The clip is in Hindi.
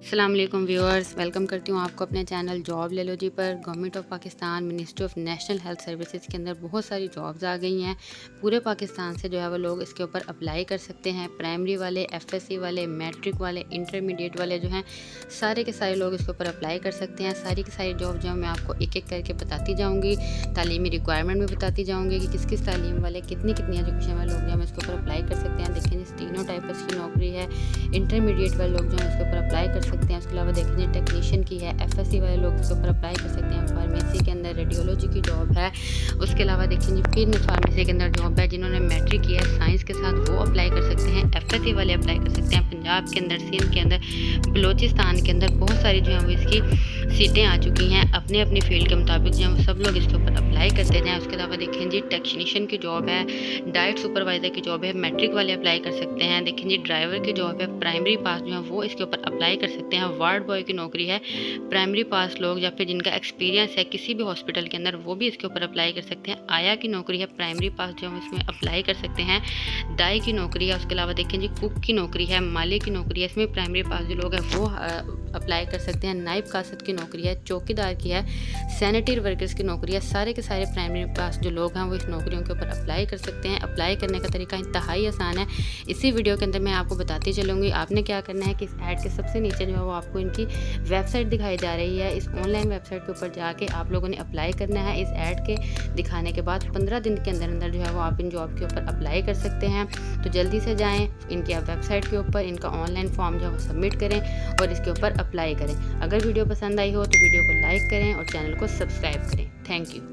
अस्सलाम वालेकुम व्यूअर्स, वेलकम करती हूँ आपको अपने चैनल जॉब ले लो जी पर। Government of Pakistan ministry of national health services के अंदर बहुत सारी जॉब्स आ गई हैं। पूरे पाकिस्तान से जो है वो लोग इसके ऊपर अप्लाई कर सकते हैं। प्राइमरी वाले, एफएससी वाले, मैट्रिक वाले, इंटरमीडिएट वाले जो हैं सारे के सारे लोग इसके ऊपर अप्लाई कर सकते हैं। सारी की सारी जॉब जो है मैं आपको एक एक करके बताती जाऊँगी। तालीमी रिक्वायरमेंट भी बताती जाऊँगी कि किस किस तालीम वाले कितनी कितनी एजुकेशन वाले लोग जो है इसके ऊपर अप्लाई कर सकते हैं। देखें जी, तीनों टाइप्स की नौकरी है। इंटरमीडिएट वाले लोग जो है इसके ऊपर अप्लाई कर सकते हैं। उसके अलावा देखें जी, टेक्नीशियन की है। एफएससी वाले लोग इसके ऊपर अप्लाई कर सकते हैं। फार्मेसी के अंदर रेडियोलॉजी की जॉब है। उसके अलावा देखें जी, फिर फार्मेसी के अंदर जॉब है। जिन्होंने मैट्रिक किया है साइंस के साथ वो अप्लाई कर सकते हैं। एफएससी वाले अप्लाई कर सकते हैं। पंजाब के अंदर, सिंध के अंदर, बलोचिस्तान के अंदर बहुत सारी जो है वो इसकी सीटें आ चुकी हैं। अपने अपनी फील्ड के मुताबिक जो है सब लोग इसके ऊपर अप्लाई करते जाएँ। उसके अलावा देखें जी, टेक्नीशियन की जॉब है। डाइट सुपरवाइज़र की जॉब है। मैट्रिक वाले अप्लाई कर सकते हैं। देखें जी, ड्राइवर की जॉब है। प्राइमरी पास जो है वो इसके ऊपर अप्लाई कर सकते हैं। वार्ड बॉय की नौकरी है। प्राइमरी पास लोग या फिर जिनका एक्सपीरियंस है किसी भी हॉस्पिटल के अंदर वो भी इसके ऊपर अप्लाई कर सकते हैं। आया की नौकरी है। प्राइमरी पास जो हम इसमें अप्लाई कर सकते हैं। दाई की नौकरी है। उसके अलावा देखें जी, कुक की नौकरी है। माली की नौकरी है। इसमें प्राइमरी पास जो लोग हैं वो अप्लाई कर सकते हैं। नाइब कासत की नौकरी है। चौकीदार की है। सैनिटरी वर्कर्स की नौकरी है। सारे के सारे प्राइमरी पास जो लोग हैं वो इस नौकरियों के ऊपर अप्लाई कर सकते हैं। अप्लाई करने का तरीका इंतहाई आसान है। इसी वीडियो के अंदर मैं आपको बताती चलूँगी। आपने क्या करना है कि इस ऐड के सबसे नीचे जो है वो आपको इनकी वेबसाइट दिखाई जा रही है। इस ऑनलाइन वेबसाइट के ऊपर जाके आप लोगों ने अप्लाई करना है। इस ऐड के दिखाने के बाद 15 दिन के अंदर अंदर जो है वो आप इन जॉब के ऊपर अप्लाई कर सकते हैं। तो जल्दी से जाएँ इनकी वेबसाइट के ऊपर, इनका ऑनलाइन फॉर्म जो है वो सबमिट करें और इसके ऊपर अप्लाई करें। अगर वीडियो पसंद आई हो तो वीडियो को लाइक करें और चैनल को सब्सक्राइब करें। Thank you.